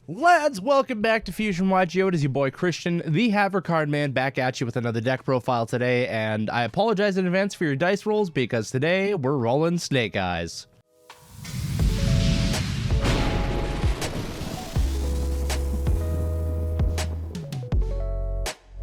Lads, welcome back to Fusion YGO. It is your boy Christian, the Haver Card Man, back at you with another deck profile today, and I apologize in advance for your dice rolls because today we're rolling Snake Eyes.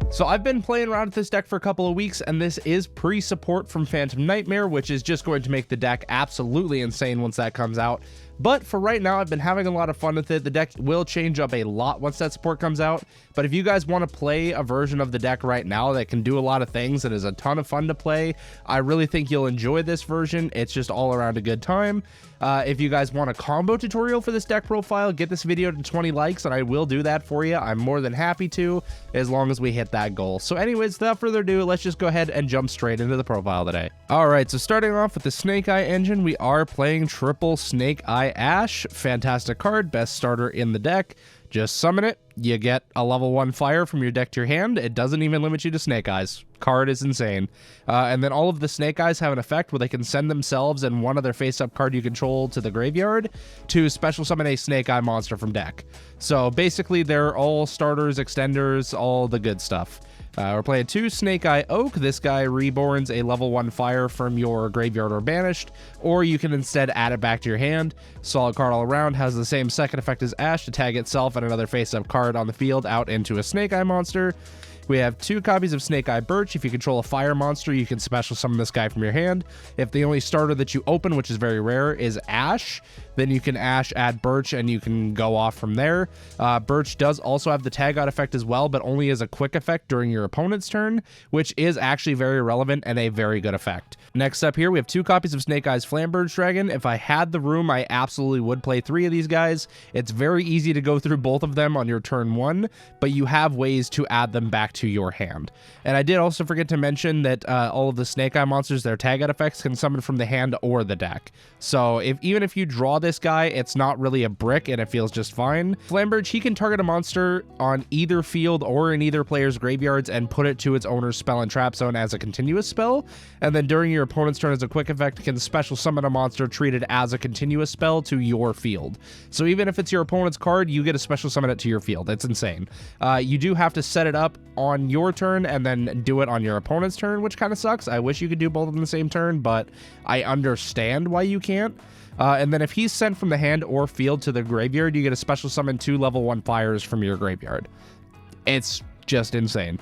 So I've been playing around with this deck for a couple of weeks, and this is pre-support from Phantom Nightmare, which is just going to make the deck absolutely insane once that comes out. But for right now, I've been having a lot of fun with it. The deck will change up a lot once that support comes out. But if you guys want to play a version of the deck right now that can do a lot of things and is a ton of fun to play, I really think you'll enjoy this version. It's just all around a good time. If you guys want a combo tutorial for this deck profile, get this video to 20 likes and I will do that for you. I'm more than happy to, as long as we hit that goal. So anyways, without further ado, let's just go ahead and jump straight into the profile today. Alright, so starting off with the Snake Eye engine, we are playing triple Snake Eye Ash. Fantastic card, best starter in the deck. Just summon it, you get a level 1 fire from your deck to your hand. It doesn't even limit you to Snake Eyes. Card is insane. And then all of the Snake Eyes have an effect where they can send themselves and one other face-up card you control to the graveyard to special summon a Snake Eye monster from deck. So basically they're all starters, extenders, all the good stuff. We're playing 2 Snake Eye Oak. This guy reborns a level 1 fire from your graveyard or banished, or you can instead add it back to your hand. Solid card all around, has the same second effect as Ash to tag itself and another face-up card on the field out into a Snake Eye monster. We have 2 copies of Snake Eye Birch. If you control a fire monster, you can special summon this guy from your hand. If the only starter that you open, which is very rare, is Ash, then you can Ash, add Birch, and you can go off from there. Birch does also have the tag out effect as well, but only as a quick effect during your opponent's turn, which is actually very relevant and a very good effect. Next up here, we have 2 copies of Snake Eyes Flamberge Dragon. If I had the room, I absolutely would play 3 of these guys. It's very easy to go through both of them on your turn 1, but you have ways to add them back to your hand. And I did also forget to mention that all of the Snake Eye monsters, their tag out effects can summon from the hand or the deck. So even if you draw this guy, it's not really a brick and it feels just fine. Flamberge, he can target a monster on either field or in either player's graveyards and put it to its owner's spell and trap zone as a continuous spell. And then during your opponent's turn as a quick effect, can special summon a monster treated as a continuous spell to your field. So even if it's your opponent's card, you get a special summon it to your field. It's insane. You do have to set it up on your turn and then do it on your opponent's turn, which kind of sucks. I wish you could do both on the same turn, but I understand why you can't. And then if he's sent from the hand or field to the graveyard, you get a special summon 2 level 1 fires from your graveyard. It's just insane.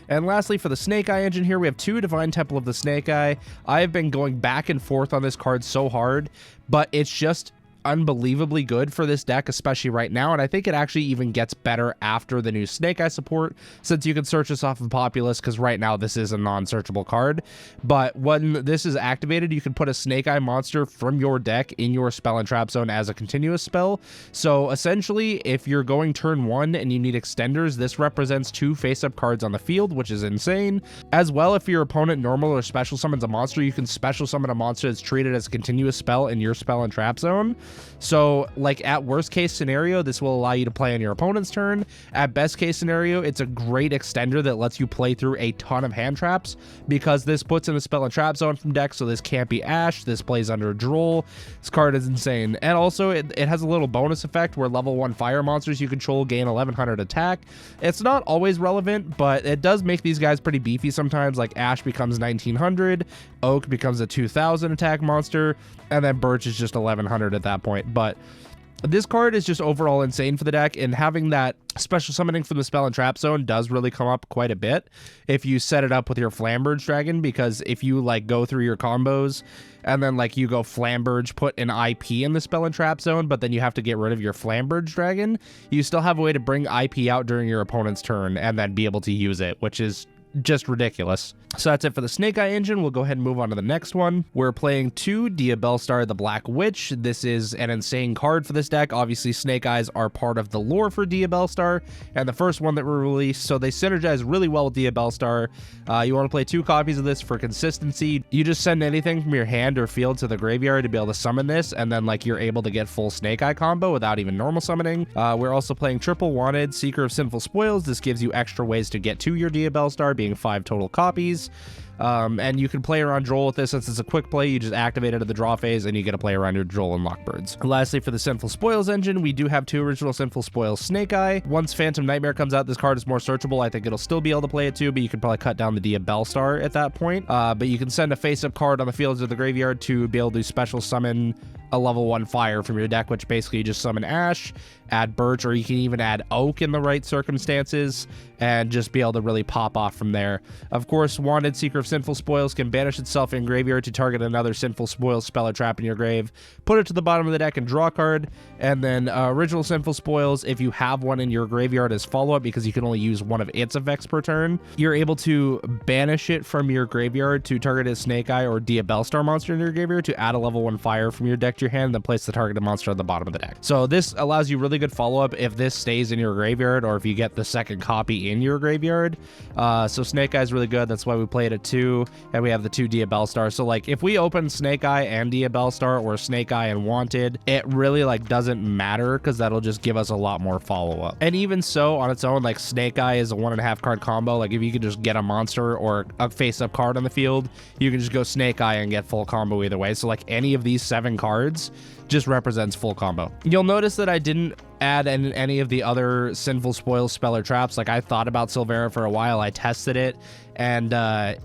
And lastly, for the Snake Eye engine here, we have 2 Divine Temple of the Snake Eye. I have been going back and forth on this card so hard, but it's just unbelievably good for this deck, especially right now, and I think it actually even gets better after the new Snake Eye support, since you can search this off of Populous, because right now this is a non-searchable card. But when this is activated, you can put a Snake Eye monster from your deck in your spell and trap zone as a continuous spell. So essentially, if you're going turn 1 and you need extenders, this represents 2 face-up cards on the field, which is insane. As well, if your opponent normal or special summons a monster, you can special summon a monster that's treated as a continuous spell in your spell and trap zone. So, like, at worst case scenario, this will allow you to play on your opponent's turn. At best case scenario, it's a great extender that lets you play through a ton of hand traps, because this puts in the spell and trap zone from deck, so this can't be Ash. This plays under Droll. This card is insane. And also, it has a little bonus effect where level 1 fire monsters you control gain 1100 attack. It's not always relevant, but it does make these guys pretty beefy sometimes. Like, Ash becomes 1900, Oak becomes a 2000 attack monster, and then Birch is just 1100 at that point. But this card is just overall insane for the deck, and having that special summoning from the spell and trap zone does really come up quite a bit if you set it up with your Flamberge Dragon, because if you like go through your combos and then like you go Flamberge, put an IP in the spell and trap zone, but then you have to get rid of your Flamberge Dragon, you still have a way to bring IP out during your opponent's turn and then be able to use it, which is just ridiculous. So that's it for the Snake Eye engine. We'll go ahead and move on to the next one. We're playing 2 Diabellstar the Black Witch. This is an insane card for this deck. Obviously, Snake Eyes are part of the lore for Diabellstar, and the first one that were released, so they synergize really well with Diabellstar. You want to play 2 copies of this for consistency. You just send anything from your hand or field to the graveyard to be able to summon this, and then like you're able to get full Snake Eye combo without even normal summoning. We're also playing Triple Wanted, Seeker of Sinful Spoils. This gives you extra ways to get to your Diabellstar, being 5 total copies. And you can play around Droll with this. Since it's a quick play, you just activate it at the draw phase and you get to play around your Droll and Lockbirds. Lastly, for the Sinful Spoils engine, we do have 2 original Sinful Spoils Snake Eye. Once Phantom Nightmare comes out, this card is more searchable. I think it'll still be able to play it too, but you can probably cut down the Dia Bellstar at that point. But you can send a face-up card on the fields of the graveyard to be able to special summon a level 1 fire from your deck, which basically you just summon Ash, add Birch, or you can even add Oak in the right circumstances, and just be able to really pop off from there. Of course, Wanted Seeker of Sinful Spoils can banish itself in graveyard to target another Sinful Spoils spell or trap in your grave, put it to the bottom of the deck and draw a card, and then original Sinful Spoils, if you have one in your graveyard as follow-up, because you can only use one of its effects per turn, you're able to banish it from your graveyard to target a Snake Eye or Dia Bellstar monster in your graveyard to add a level 1 fire from your deck to your hand, then place the targeted monster at the bottom of the deck. So this allows you really good follow-up if this stays in your graveyard or if you get the second copy in your graveyard. So Snake Eye is really good. That's why we play it at 2, and we have the 2 Dia Bellstar. So like if we open Snake Eye and Dia Bellstar or Snake Eye and Wanted, it really like doesn't matter because that'll just give us a lot more follow-up. And even so, on its own, like Snake Eye is a 1.5 card combo. Like if you could just get a monster or a face-up card on the field, you can just go Snake Eye and get full combo either way. So like any of these 7 cards just represents full combo. You'll notice that I didn't add in any of the other Sinful Spoils spell or traps. Like I thought about Silvera for a while, I tested it, and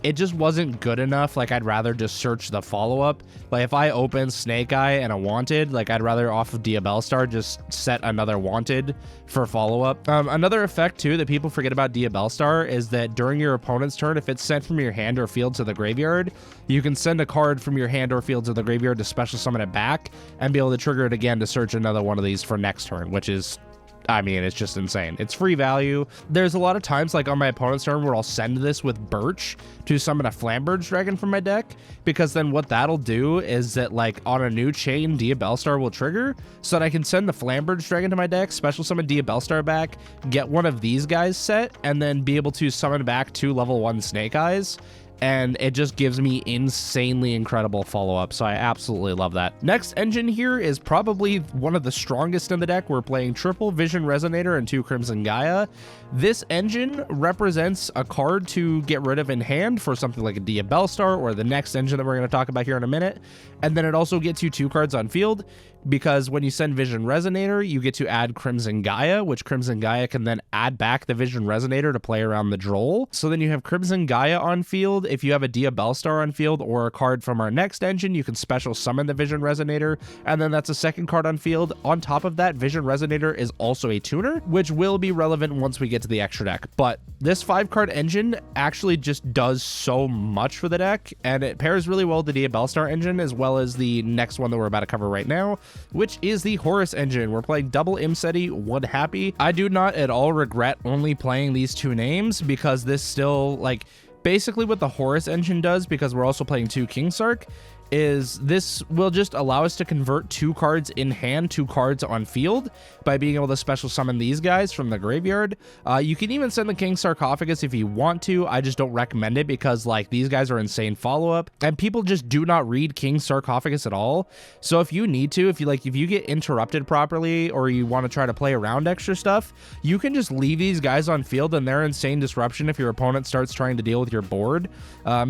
it just wasn't good enough. Like I'd rather just search the follow-up. Like if I open Snake Eye and a Wanted, like I'd rather off of Dia Bellstar just set another Wanted for follow-up. Another effect too that people forget about Dia Bellstar is that during your opponent's turn, if it's sent from your hand or field to the graveyard, you can send a card from your hand or field to the graveyard to special summon it back and be able to trigger it again to search another one of these for next turn, which is, I mean, it's just insane. It's free value. There's a lot of times, like on my opponent's turn, where I'll send this with Birch to summon a Flamberge Dragon from my deck, because then what that'll do is that, like, on a new chain, Dia Bellstar will trigger, so that I can send the Flamberge Dragon to my deck, special summon Dia Bellstar back, get one of these guys set, and then be able to summon back 2 level 1 Snake Eyes. And it just gives me insanely incredible follow-up, so I absolutely love that. Next engine here is probably one of the strongest in the deck. We're playing triple Vision Resonator and 2 Crimson Gaia. This engine represents a card to get rid of in hand for something like a Dia Bellstar or the next engine that we're going to talk about here in a minute. And then it also gets you 2 cards on field, because when you send Vision Resonator, you get to add Crimson Gaia, which Crimson Gaia can then add back the Vision Resonator to play around the Droll. So then you have Crimson Gaia on field. If you have a Dia Bellstar on field or a card from our next engine, you can special summon the Vision Resonator, and then that's a second card on field. On top of that, Vision Resonator is also a tuner, which will be relevant once we get to the extra deck. But this 5-card engine actually just does so much for the deck, and it pairs really well with the Dia Bellstar engine, as well as the next one that we're about to cover right now, which is the Horus engine. We're playing double Imseti, 1 Happy. I do not at all regret only playing these 2 names, because this still, like, basically what the Horus engine does, because we're also playing 2 Kingsark, is this will just allow us to convert 2 cards in hand to cards on field by being able to special summon these guys from the graveyard. You can even send the King Sarcophagus if you want to. I just don't recommend it, because like these guys are insane follow-up, and people just do not read King Sarcophagus at all. So if you need to, if you get interrupted properly, or you want to try to play around extra stuff, you can just leave these guys on field and they're insane disruption if your opponent starts trying to deal with your board,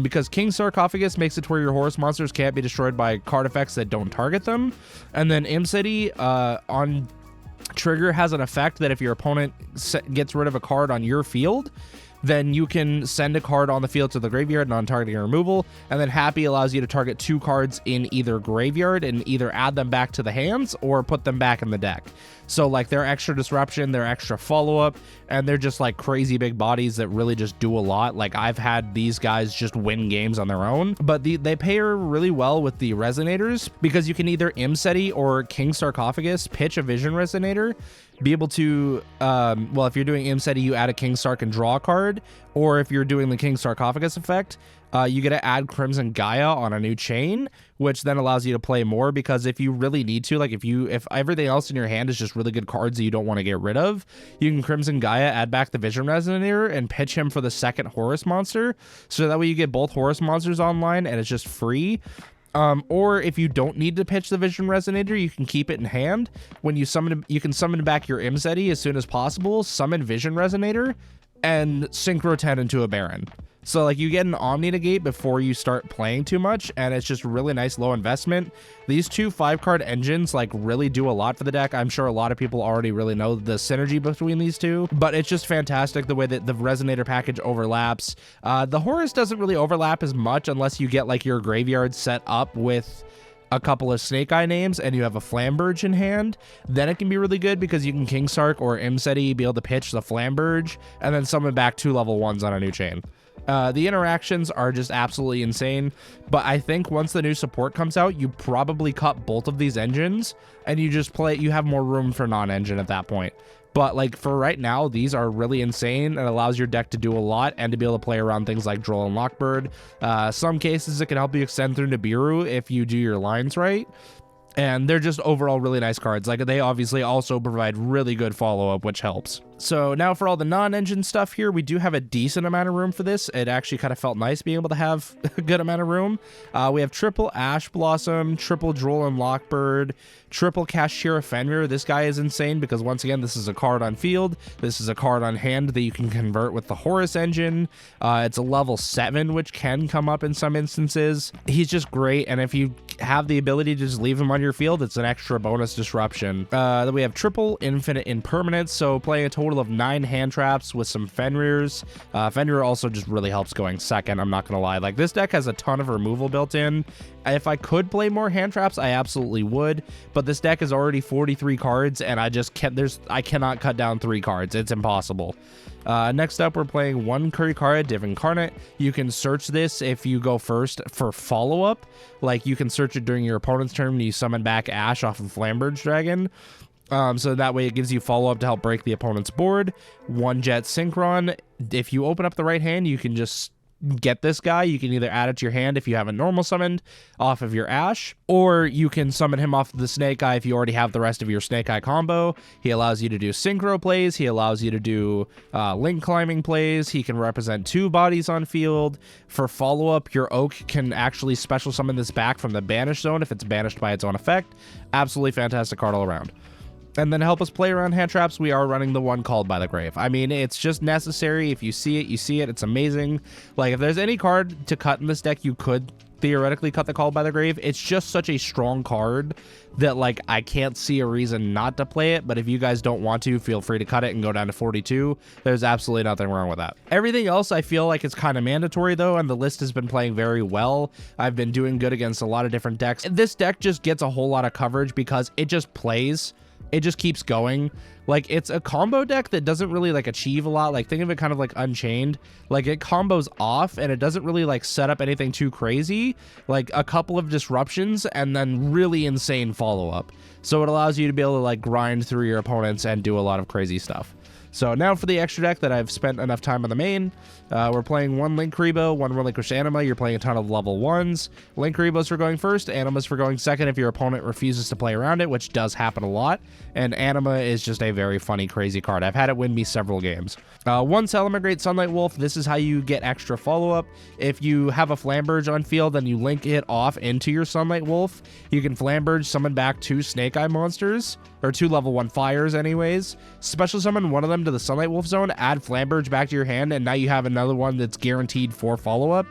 because King Sarcophagus makes it to where your Horus monsters can't be destroyed by card effects that don't target them. And then Imseti on trigger has an effect that if your opponent gets rid of a card on your field, then you can send a card on the field to the graveyard, non-targeting removal, and then Happy allows you to target 2 cards in either graveyard and either add them back to the hands or put them back in the deck. So like they're extra disruption, they're extra follow-up, and they're just like crazy big bodies that really just do a lot. Like I've had these guys just win games on their own, but they pair really well with the Resonators, because you can either Imseti or King Sarcophagus pitch a Vision Resonator, be able to, well, if you're doing Imseti, you add a King Sark and draw a card, or if you're doing the King Sarcophagus effect, you get to add Crimson Gaia on a new chain, which then allows you to play more, because if you really need to, like if everything else in your hand is just really good cards that you don't want to get rid of, you can Crimson Gaia, add back the Vision Resonator, and pitch him for the second Horus monster, so that way you get both Horus monsters online and it's just free. Or if you don't need to pitch the Vision Resonator, you can keep it in hand. When you summon, you can summon back your Imseti as soon as possible, summon Vision Resonator, and Synchro 10 into a Baron. So like you get an Omni Negate before you start playing too much, and it's just really nice low investment. These two 5-card engines like really do a lot for the deck. I'm sure a lot of people already really know the synergy between these two, but it's just fantastic the way that the Resonator package overlaps. The Horus doesn't really overlap as much unless you get like your graveyard set up with a couple of Snake Eye names and you have a Flamberge in hand. Then it can be really good because you can King Sark or Imseti be able to pitch the Flamberge and then summon back 2 level 1s on a new chain. The interactions are just absolutely insane, but I think once the new support comes out, you probably cut both of these engines and you just play, you have more room for non-engine at that point. But like for right now, these are really insane and allows your deck to do a lot and to be able to play around things like Droll and Lockbird. Some cases it can help you extend through Nibiru if you do your lines right. And they're just overall really nice cards. Like they obviously also provide really good follow-up, which helps. So now for all the non-engine stuff here, we do have a decent amount of room for this. It actually kind of felt nice being able to have a good amount of room. We have triple Ash Blossom, triple Droll and Lockbird, triple Kashtira Fenrir. This guy is insane because once again, this is a card on field. This is a card on hand that you can convert with the Horus engine. It's a level 7, which can come up in some instances. He's just great, and if you have the ability to just leave him on your field, it's an extra bonus disruption. Then we have triple Infinite Impermanence, so playing a total of 9 hand traps with some Fenrirs. Fenrir also just really helps going second, I'm not gonna lie. Like this deck has a ton of removal built in. If I could play more hand traps, I absolutely would, but this deck is already 43 cards and I just can't, I cannot cut down 3 cards. It's impossible. Next up, we're playing 1 Kurikara Div Incarnate. You can search this if you go first for follow-up. Like you can search it during your opponent's turn when you summon back Ash off of Flamberge Dragon. So that way it gives you follow-up to help break the opponent's board. 1 Jet Synchron. If you open up the right hand, you can just get this guy. You can either add it to your hand if you haven't normal summoned off of your Ash, or you can summon him off of the Snake Eye if you already have the rest of your Snake Eye combo. He allows you to do synchro plays. He allows you to do link climbing plays. He can represent 2 bodies on field. For follow-up, your Oak can actually special summon this back from the banish zone if it's banished by its own effect. Absolutely fantastic card all around. And then to help us play around hand traps, we are running the one Called by the Grave. I mean, it's just necessary. If you see it, you see it. It's amazing. Like, if there's any card to cut in this deck, you could theoretically cut the Called by the Grave. It's just such a strong card that, like, I can't see a reason not to play it. But if you guys don't want to, feel free to cut it and go down to 42. There's absolutely nothing wrong with that. Everything else I feel like is kind of mandatory, though, and the list has been playing very well. I've been doing good against a lot of different decks. This deck just gets a whole lot of coverage because it just plays. It just keeps going. Like, it's a combo deck that doesn't really like achieve a lot. Like, think of it kind of like Unchained. Like, it combos off and it doesn't really like set up anything too crazy. Like a couple of disruptions and then really insane follow-up. So it allows you to be able to like grind through your opponents and do a lot of crazy stuff. So now for the extra deck that I've spent enough time on the main, we're playing 1 Linkuriboh, 1 Relinquished Anima. You're playing a ton of level 1s. Linkuriboh's for going first, Anima's for going second if your opponent refuses to play around it, which does happen a lot. And Anima is just a very funny, crazy card. I've had it win me several games. 1 Salamangreat Sunlight Wolf. This is how you get extra follow-up. If you have a Flamberge on field and you link it off into your Sunlight Wolf, you can Flamberge summon back 2 Snake Eye monsters, or 2 level 1 fires anyways. Special summon one of them to the Sunlight Wolf zone, add Flamberge back to your hand, and now you have another one that's guaranteed for follow-up.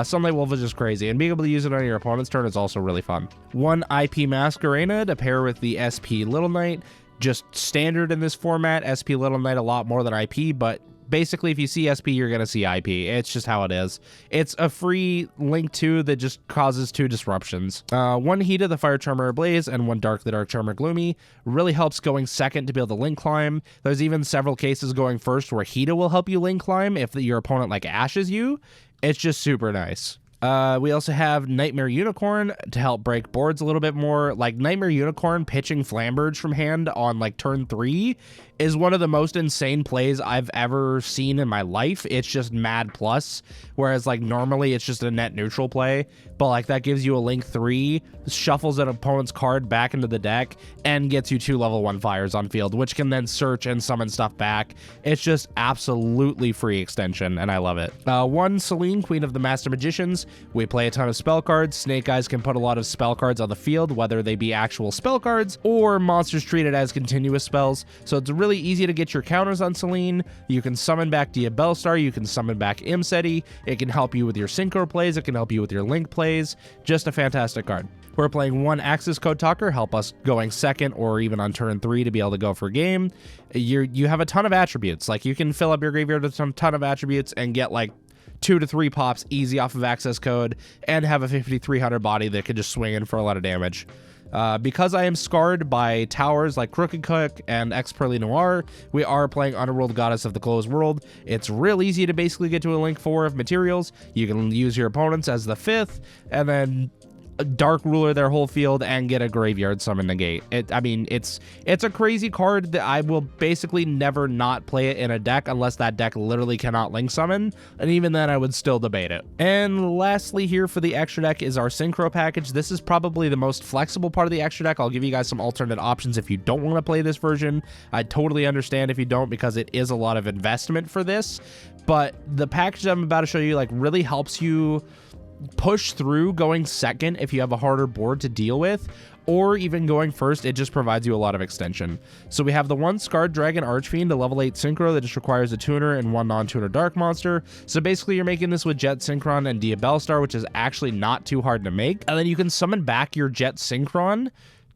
Sunlight Wolf is just crazy, and being able to use it on your opponent's turn is also really fun. 1 IP Masquerena to pair with the SP Little Knight. Just standard in this format. SP Little Knight a lot more than IP, but basically if you see SP, you're going to see IP. It's just how it is. It's a free Link 2 that just causes 2 disruptions. 1 Hida the Fire Charmer Ablaze and 1 Dark the Dark Charmer Gloomy. Really helps going second to be able to Link Climb. There's even several cases going first where Hida will help you Link Climb if your opponent like ashes you. It's just super nice. We also have Nightmare Unicorn to help break boards a little bit more. Like, Nightmare Unicorn pitching Flamberge from hand on like turn 3 is one of the most insane plays I've ever seen in my life. It's just mad plus, whereas like normally it's just a net neutral play, but like that gives you a Link 3, shuffles an opponent's card back into the deck, and gets you 2 level 1 fires on field, which can then search and summon stuff back. It's just absolutely free extension, and I love it. 1 Selene, Queen of the Master Magicians. We play a ton of spell cards. Snake Eyes can put a lot of spell cards on the field, whether they be actual spell cards or monsters treated as continuous spells. So it's really easy to get your counters on Selene. You can summon back Diabellstar. You can summon back Imseti. It can help you with your Synchro plays. It can help you with your Link plays. Just a fantastic card. We're playing one Axis Code Talker, help us going second or even on turn 3 to be able to go for game. You have a ton of attributes. Like, you can fill up your graveyard with a ton of attributes and get like 2 to 3 pops easy off of Access Code and have a 5300 body that can just swing in for a lot of damage. Because I am scarred by towers like Crooked Cook and Expertly Noir, we are playing Underworld Goddess of the Closed World. It's real easy to basically get to a Link 4 of materials. You can use your opponents as the 5th, and then Dark Ruler their whole field and get a Graveyard Summon Negate. I mean, it's a crazy card that I will basically never not play it in a deck unless that deck literally cannot Link Summon, and even then I would still debate it. And lastly here for the extra deck is our Synchro package. This is probably the most flexible part of the extra deck. I'll give you guys some alternate options if you don't want to play this version. I totally understand if you don't, because it is a lot of investment for this, but the package that I'm about to show you like really helps you push through going second if you have a harder board to deal with, or even going first. It just provides you a lot of extension. So we have the one Scarred Dragon Archfiend, a level 8 Synchro that just requires a tuner and one non-tuner Dark Monster. So basically you're making this with Jet Synchron and Diabellstar, which is actually not too hard to make. And then you can summon back your Jet Synchron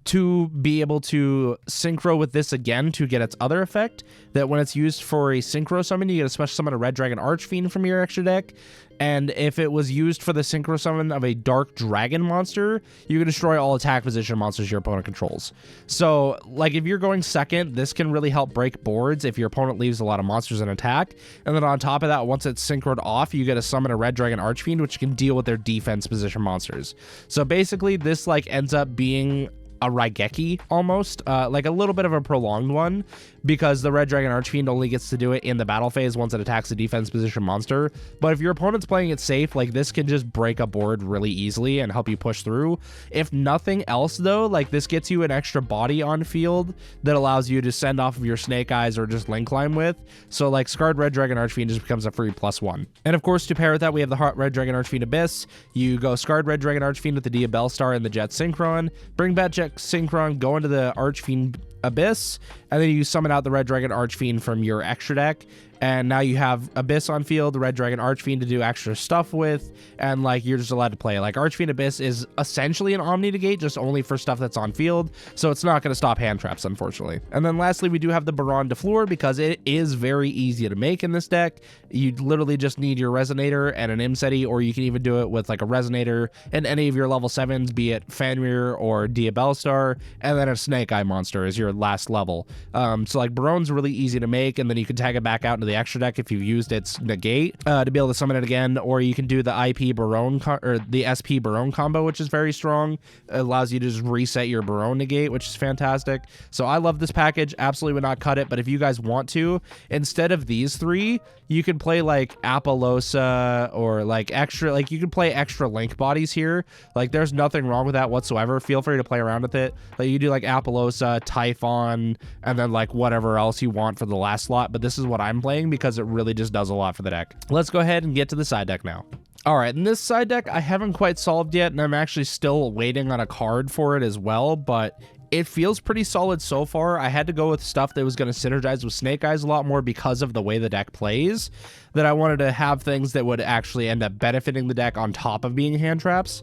to be able to synchro with this again to get its other effect, that when it's used for a synchro summon, you get a special summon a Red Dragon Archfiend from your extra deck. And if it was used for the synchro summon of a Dark Dragon monster, you can destroy all attack position monsters your opponent controls. So, like, if you're going second, this can really help break boards if your opponent leaves a lot of monsters in attack. And then on top of that, once it's synchroed off, you get to summon a Red Dragon Archfiend, which can deal with their defense position monsters. So basically, this, like, ends up being a Raigeki almost, like a little bit of a prolonged one, because the Red Dragon Archfiend only gets to do it in the battle phase once it attacks a defense position monster. But if your opponent's playing it safe, like, this can just break a board really easily and help you push through. If nothing else though, like, this gets you an extra body on field that allows you to send off of your Snake Eyes or just Link Climb with. So like Scarred Red Dragon Archfiend just becomes a free +1. And of course, to pair with that, we have the Hot Red Dragon Archfiend Abyss. You go Scarred Red Dragon Archfiend with the Diabellstar and the Jet Synchron, bring back Jet Synchron, go into the Archfiend Abyss, and then you summon out the Red Dragon Archfiend from your extra deck, and now you have Abyss on field, the Red Dragon Archfiend to do extra stuff with, and like, you're just allowed to play. Like, Archfiend Abyss is essentially an Omni Negate, just only for stuff that's on field, so it's not going to stop hand traps, unfortunately. And then lastly, we do have the Baronne de Fleur, because it is very easy to make in this deck. You literally just need your Resonator and an Imseti, or you can even do it with like a Resonator and any of your level 7s, be it Fenrir or Diabellstar, and then a Snake Eye monster is your last level. So like, Baronne's really easy to make, and then you can tag it back out into the extra deck if you've used its negate to be able to summon it again, or you can do the IP Baronne or the SP Baronne combo, which is very strong. It allows you to just reset your Baronne negate, which is fantastic. So I love this package, absolutely would not cut it. But if you guys want to, instead of these three, you can play like Apollousa, or like extra, like, you can play extra Link bodies here. Like, there's nothing wrong with that whatsoever. Feel free to play around with it. Like, you do like Apollousa, Typhon, and then like whatever else you want for the last slot. But this is what I'm playing because it really just does a lot for the deck. Let's go ahead and get to the side deck now. All right, and this side deck I haven't quite solved yet, and I'm actually still waiting on a card for it as well, but it feels pretty solid so far. I had to go with stuff that was going to synergize with Snake Eyes a lot more because of the way the deck plays, that I wanted to have things that would actually end up benefiting the deck on top of being hand traps.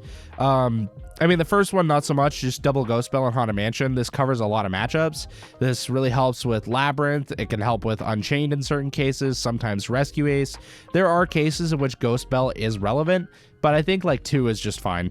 I mean, the first one, not so much, just double Ghost Spell and Haunted Mansion. This covers a lot of matchups. This really helps with Labyrinth. It can help with Unchained in certain cases, sometimes Rescue Ace. There are cases in which Ghost Spell is relevant, but I think like 2 is just fine.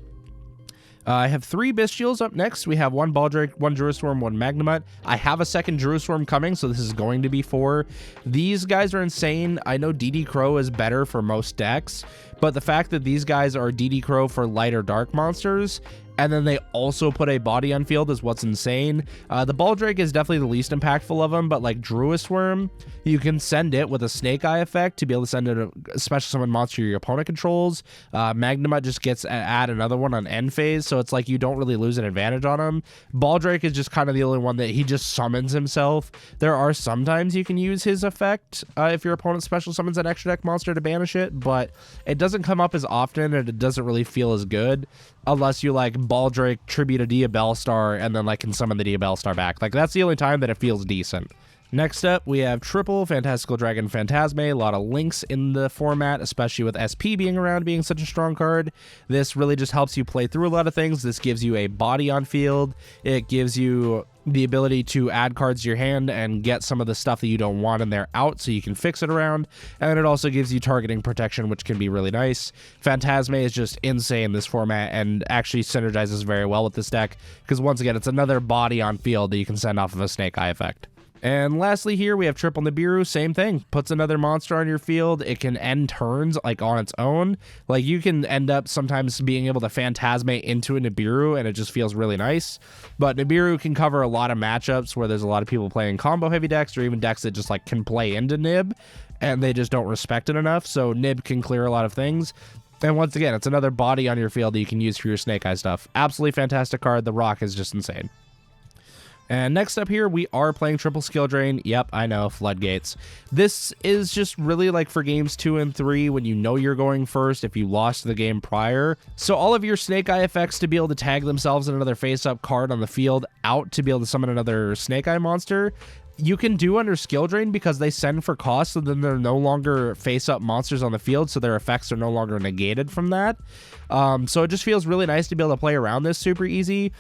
I have 3 Bestials up next. We have 1 Baldrake, 1 Jerusalem, 1 Magnemite. I have a second Jerusalem coming, so this is going to be 4. These guys are insane. I know DD Crow is better for most decks, but the fact that these guys are DD Crow for light or dark monsters and then they also put a body on field is what's insane. The Baldrake is definitely the least impactful of them, but like Druid Worm, you can send it with a Snake Eye effect to be able to send it a special summon monster your opponent controls. Magnemite just gets add another one on end phase, so it's like you don't really lose an advantage on him. Baldrake is just kind of the only one that he just summons himself. There are sometimes you can use his effect if your opponent special summons an extra deck monster to banish it, but it doesn't come up as often and it doesn't really feel as good unless you like Baldrake, tribute a Diabellstar, and then like can summon the Diabellstar back. Like that's the only time that it feels decent. Next up, we have triple Fantastical Dragon Phantasme. A lot of links in the format, especially with SP being around being such a strong card. This really just helps you play through a lot of things. This gives you a body on field. It gives you the ability to add cards to your hand and get some of the stuff that you don't want in there out so you can fix it around. And it also gives you targeting protection, which can be really nice. Phantasme is just insane in this format and actually synergizes very well with this deck because once again, it's another body on field that you can send off of a Snake Eye effect. And lastly here, we have triple Nibiru, same thing. Puts another monster on your field. It can end turns, like, on its own. Like, you can end up sometimes being able to Phantasme into a Nibiru, and it just feels really nice. But Nibiru can cover a lot of matchups where there's a lot of people playing combo-heavy decks, or even decks that just, like, can play into Nib, and they just don't respect it enough. So Nib can clear a lot of things. And once again, it's another body on your field that you can use for your Snake Eye stuff. Absolutely fantastic card. The Rock is just insane. And next up here, we are playing triple Skill Drain. Yep, I know, Floodgates. This is just really like for games 2 and 3 when you know you're going first if you lost the game prior. So all of your Snake Eye effects to be able to tag themselves in another face-up card on the field out to be able to summon another Snake Eye monster, you can do under Skill Drain because they send for cost, so then they're no longer face-up monsters on the field, so their effects are no longer negated from that. So it just feels really nice to be able to play around this super easy.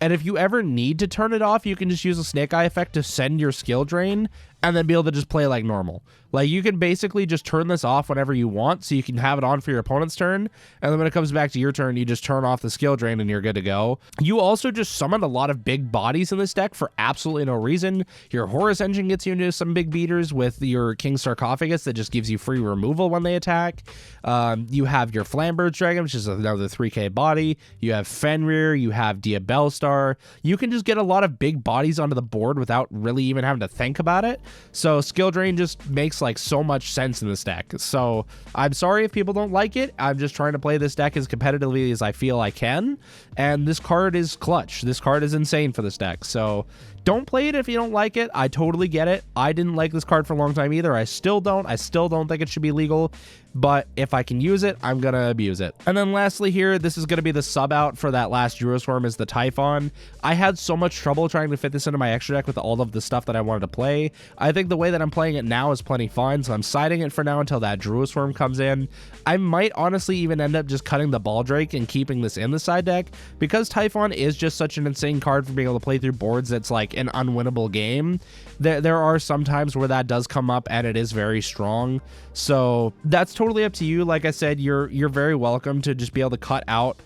And if you ever need to turn it off, you can just use a Snake Eye effect to send your Skill Drain and then be able to just play like normal. Like, you can basically just turn this off whenever you want, so you can have it on for your opponent's turn, and then when it comes back to your turn, you just turn off the Skill Drain and you're good to go. You also just summoned a lot of big bodies in this deck for absolutely no reason. Your Horus Engine gets you into some big beaters with your King Sarcophagus that just gives you free removal when they attack. You have your Flamberge Dragon, which is another 3k body. You have Fenrir, you have Diabellstar. You can just get a lot of big bodies onto the board without really even having to think about it. So Skill Drain just makes like so much sense in this deck. So I'm sorry if people don't like it. I'm just trying to play this deck as competitively as I feel I can. And this card is clutch. This card is insane for this deck. So don't play it if you don't like it. I totally get it. I didn't like this card for a long time either. I still don't. I still don't think it should be legal. But if I can use it, I'm going to abuse it. And then lastly here, this is going to be the sub out for that last Druisworm is the Typhon. I had so much trouble trying to fit this into my extra deck with all of the stuff that I wanted to play. I think the way that I'm playing it now is plenty fine, so I'm siding it for now until that Druisworm comes in. I might honestly even end up just cutting the Baldrake and keeping this in the side deck, because Typhon is just such an insane card for being able to play through boards that's like an unwinnable game. There are some times where that does come up and it is very strong. So that's totally up to you. Like I said, you're very welcome to just be able to cut out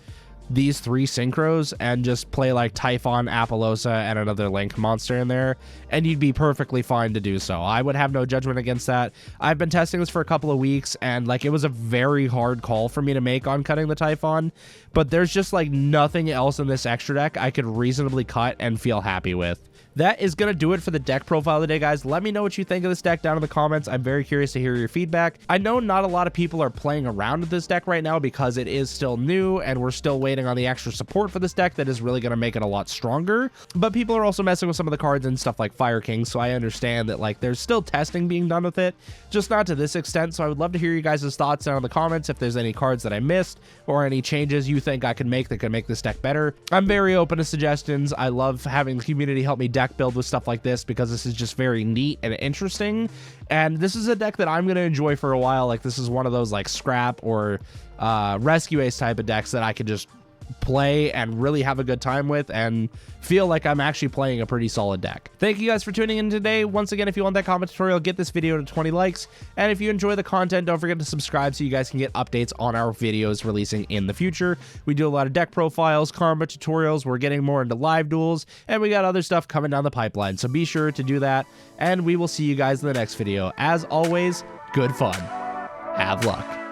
these 3 synchros and just play like Typhon, Apollousa, and another Link monster in there, and you'd be perfectly fine to do so. I would have no judgment against that. I've been testing this for a couple of weeks, and like it was a very hard call for me to make on cutting the Typhon, but there's just like nothing else in this extra deck I could reasonably cut and feel happy with. That is going to do it for the deck profile today, guys. Let me know what you think of this deck down in the comments. I'm very curious to hear your feedback. I know not a lot of people are playing around with this deck right now because it is still new and we're still waiting on the extra support for this deck that is really going to make it a lot stronger. But people are also messing with some of the cards and stuff like Fire King, so I understand that like there's still testing being done with it, just not to this extent. So I would love to hear you guys' thoughts down in the comments if there's any cards that I missed or any changes you think I can make that could make this deck better. I'm very open to suggestions. I love having the community help me deck build with stuff like this because this is just very neat and interesting, and this is a deck that I'm going to enjoy for a while. Like, this is one of those like scrap or rescue ace type of decks that I could just play and really have a good time with and feel like I'm actually playing a pretty solid deck. Thank you guys for tuning in today. Once again, if you want that comment tutorial, get this video to 20 likes, and if you enjoy the content, don't forget to subscribe so you guys can get updates on our videos releasing in the future. We do a lot of deck profiles, karma tutorials, we're getting more into live duels, and we got other stuff coming down the pipeline, so be sure to do that, and we will see you guys in the next video. As always, good fun. Have luck.